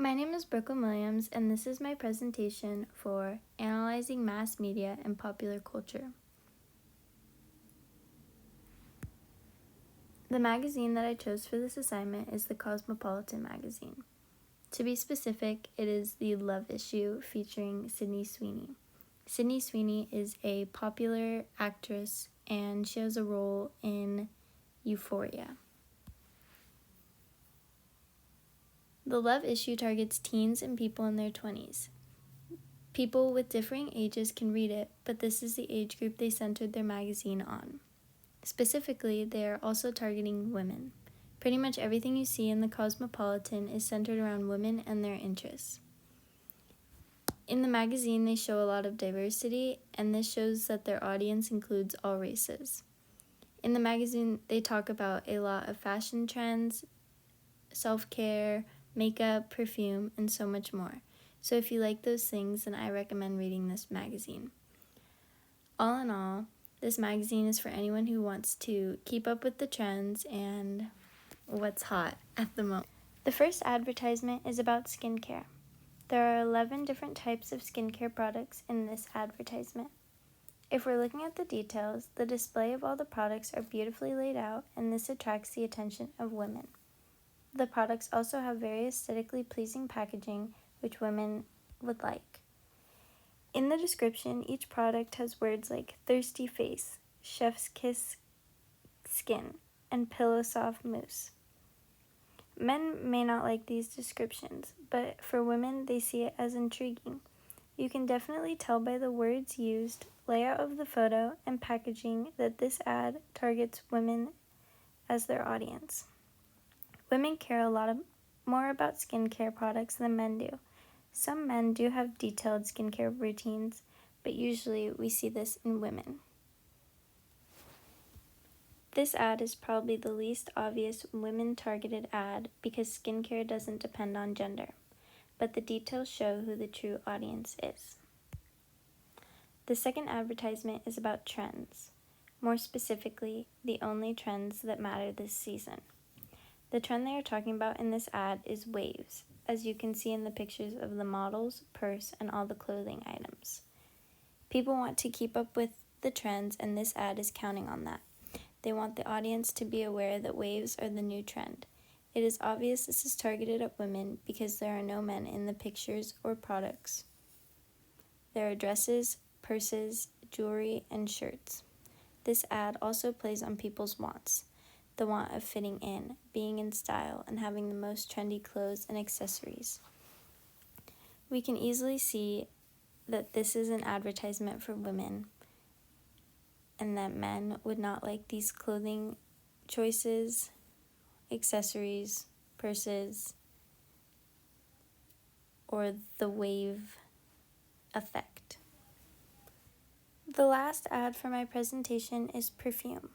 My name is Brooklyn Williams, and this is my presentation for Analyzing Mass Media and Popular Culture. The magazine that I chose for this assignment is the Cosmopolitan magazine. To be specific, it is the Love issue featuring Sydney Sweeney. Sydney Sweeney is a popular actress, and she has a role in Euphoria. The Love issue targets teens and people in their 20s. People with differing ages can read it, but this is the age group they centered their magazine on. Specifically, they are also targeting women. Pretty much everything you see in the Cosmopolitan is centered around women and their interests. In the magazine, they show a lot of diversity, and this shows that their audience includes all races. In the magazine, they talk about a lot of fashion trends, self-care, makeup, perfume, and so much more. So if you like those things, then I recommend reading this magazine. All in all, this magazine is for anyone who wants to keep up with the trends and what's hot at the moment. The first advertisement is about skincare. There are 11 different types of skincare products in this advertisement. If we're looking at the details, the display of all the products are beautifully laid out, and this attracts the attention of women. The products also have very aesthetically pleasing packaging, which women would like. In the description, each product has words like thirsty face, chef's kiss skin, and pillow soft mousse. Men may not like these descriptions, but for women, they see it as intriguing. You can definitely tell by the words used, layout of the photo, and packaging that this ad targets women as their audience. Women care a lot more about skincare products than men do. Some men do have detailed skincare routines, but usually we see this in women. This ad is probably the least obvious women-targeted ad because skincare doesn't depend on gender, but the details show who the true audience is. The second advertisement is about trends, more specifically, the only trends that matter this season. The trend they are talking about in this ad is waves, as you can see in the pictures of the models, purse, and all the clothing items. People want to keep up with the trends, and this ad is counting on that. They want the audience to be aware that waves are the new trend. It is obvious this is targeted at women because there are no men in the pictures or products. There are dresses, purses, jewelry, and shirts. This ad also plays on people's wants. The want of fitting in, being in style, and having the most trendy clothes and accessories. We can easily see that this is an advertisement for women and that men would not like these clothing choices, accessories, purses, or the wave effect. The last ad for my presentation is perfume.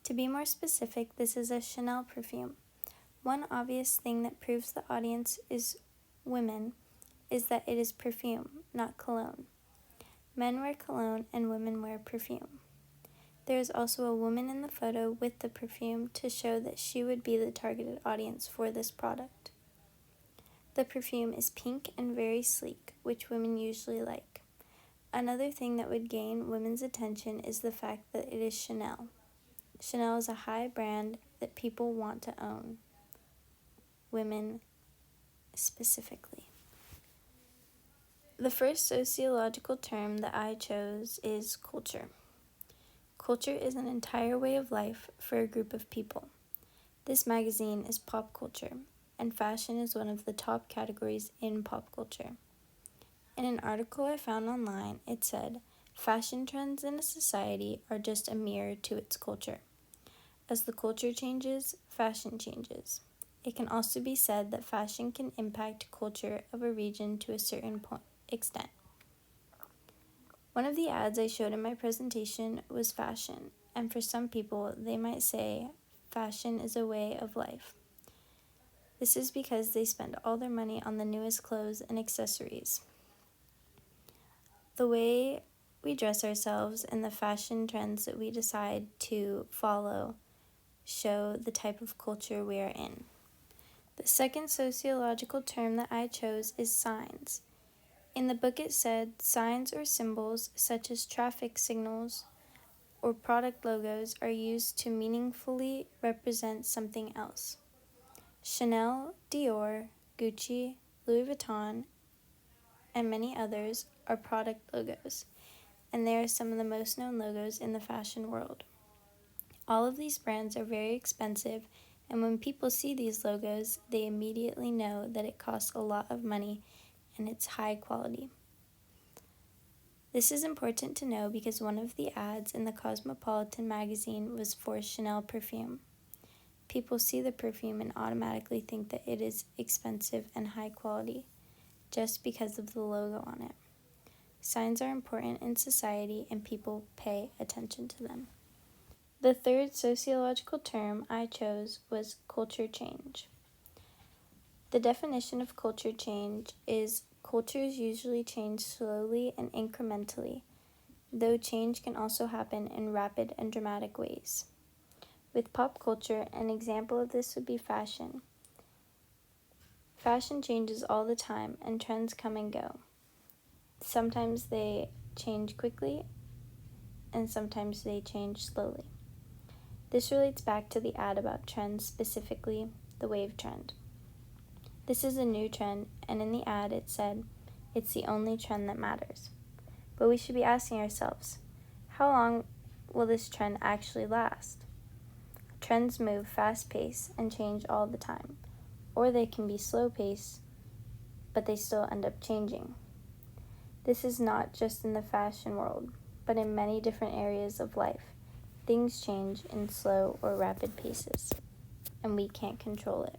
To be more specific, this is a Chanel perfume. One obvious thing that proves the audience is women is that it is perfume, not cologne. Men wear cologne and women wear perfume. There is also a woman in the photo with the perfume to show that she would be the targeted audience for this product. The perfume is pink and very sleek, which women usually like. Another thing that would gain women's attention is the fact that it is Chanel. Chanel is a high brand that people want to own, women specifically. The first sociological term that I chose is culture. Culture is an entire way of life for a group of people. This magazine is pop culture, and fashion is one of the top categories in pop culture. In an article I found online, it said, "Fashion trends in a society are just a mirror to its culture. As the culture changes, fashion changes. It can also be said that fashion can impact culture of a region to a certain extent." One of the ads I showed in my presentation was fashion, and for some people, they might say fashion is a way of life. This is because they spend all their money on the newest clothes and accessories. The way we dress ourselves and the fashion trends that we decide to follow show the type of culture we are in. The second sociological term that I chose is signs. In the book it said, signs or symbols such as traffic signals or product logos are used to meaningfully represent something else. Chanel, Dior, Gucci, Louis Vuitton, and many others are product logos, and they are some of the most known logos in the fashion world. All of these brands are very expensive, and when people see these logos, they immediately know that it costs a lot of money and it's high quality. This is important to know because one of the ads in the Cosmopolitan magazine was for Chanel perfume. People see the perfume and automatically think that it is expensive and high quality just because of the logo on it. Signs are important in society and people pay attention to them. The third sociological term I chose was culture change. The definition of culture change is cultures usually change slowly and incrementally, though change can also happen in rapid and dramatic ways. With pop culture, an example of this would be fashion. Fashion changes all the time and trends come and go. Sometimes they change quickly and sometimes they change slowly. This relates back to the ad about trends, specifically the wave trend. This is a new trend, and in the ad it said, it's the only trend that matters. But we should be asking ourselves, how long will this trend actually last? Trends move fast-paced and change all the time, or they can be slow-paced, but they still end up changing. This is not just in the fashion world, but in many different areas of life. Things change in slow or rapid paces, and we can't control it.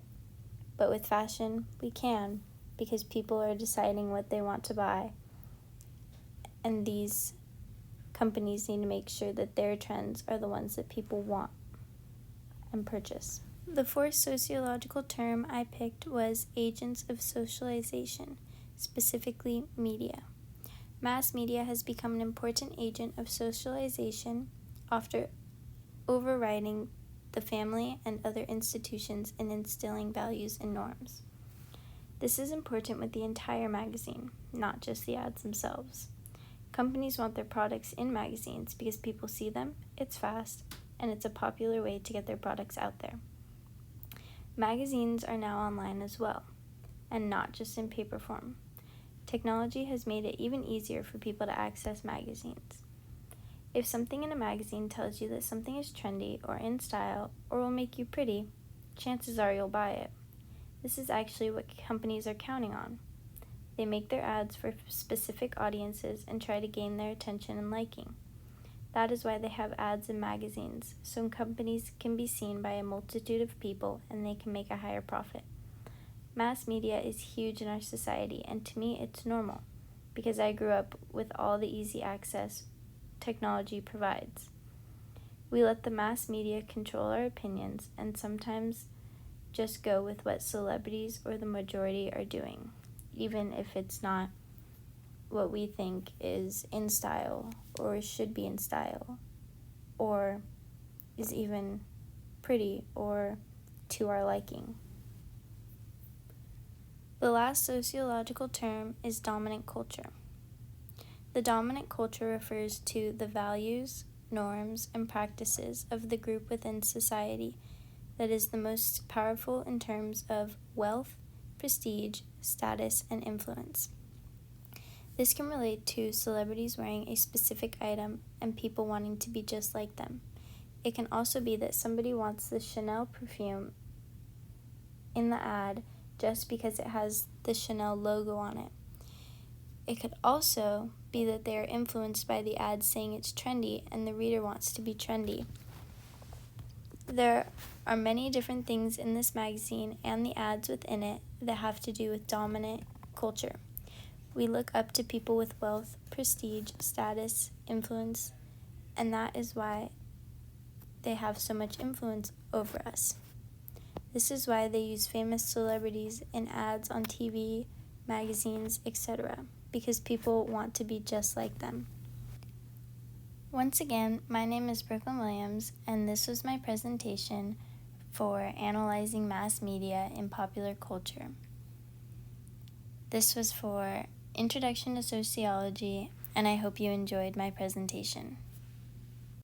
But with fashion, we can, because people are deciding what they want to buy, and these companies need to make sure that their trends are the ones that people want and purchase. The fourth sociological term I picked was agents of socialization, specifically media. Mass media has become an important agent of socialization after overriding the family and other institutions in instilling values and norms. This is important with the entire magazine, not just the ads themselves. Companies want their products in magazines because people see them, it's fast, and it's a popular way to get their products out there. Magazines are now online as well, and not just in paper form. Technology has made it even easier for people to access magazines. If something in a magazine tells you that something is trendy or in style or will make you pretty, chances are you'll buy it. This is actually what companies are counting on. They make their ads for specific audiences and try to gain their attention and liking. That is why they have ads in magazines, so companies can be seen by a multitude of people and they can make a higher profit. Mass media is huge in our society, and to me it's normal, because I grew up with all the easy access technology provides. We let the mass media control our opinions and sometimes just go with what celebrities or the majority are doing, even if it's not what we think is in style or should be in style or is even pretty or to our liking. The last sociological term is dominant culture. The dominant culture refers to the values, norms, and practices of the group within society that is the most powerful in terms of wealth, prestige, status, and influence. This can relate to celebrities wearing a specific item and people wanting to be just like them. It can also be that somebody wants the Chanel perfume in the ad just because it has the Chanel logo on it. It could also be that they are influenced by the ad saying it's trendy and the reader wants to be trendy. There are many different things in this magazine and the ads within it that have to do with dominant culture. We look up to people with wealth, prestige, status, influence, and that is why they have so much influence over us. This is why they use famous celebrities in ads on TV, magazines, etc., because people want to be just like them. Once again, my name is Brooklyn Williams, and this was my presentation for analyzing mass media in popular culture. This was for Introduction to Sociology, and I hope you enjoyed my presentation.